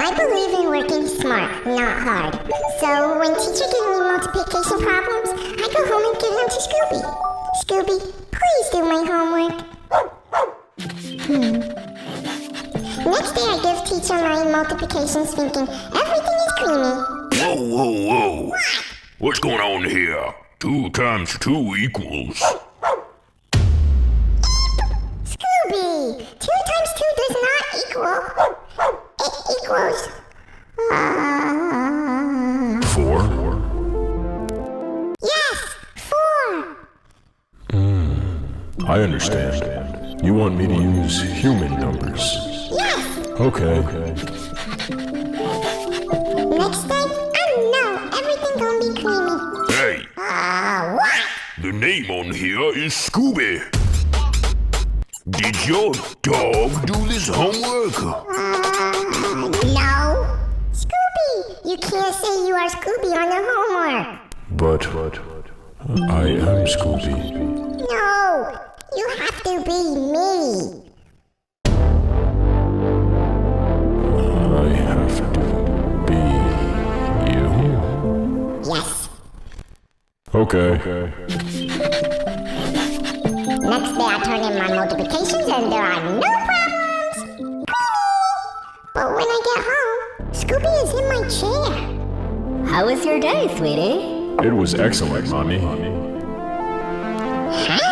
I believe in working smart, not hard. So when teacher gives me multiplication problems, I go home and give them to Scooby. Scooby, please do my homework. Next day I give teacher my multiplications thinking everything is creamy. Whoa, whoa, whoa. What's going on here? 2 times 2 equals... Scooby! 2 times 2 does not equal... It equals... 4? Yes! 4! I understand. You want me to use human numbers. Yes! Okay. Next day, I know everything gonna be creamy. Hey, What? the name on here is Scooby. Did your dog do this homework? No. Scooby! You can't say you are Scooby on the homework. But I am Scooby. No, you have to be me. I have to be you. Yes. Okay. Next day I turn in my multiplications and there are no problems. But when I get home, Scooby is in my chair. How was your day, sweetie? It was excellent, Mommy. Huh?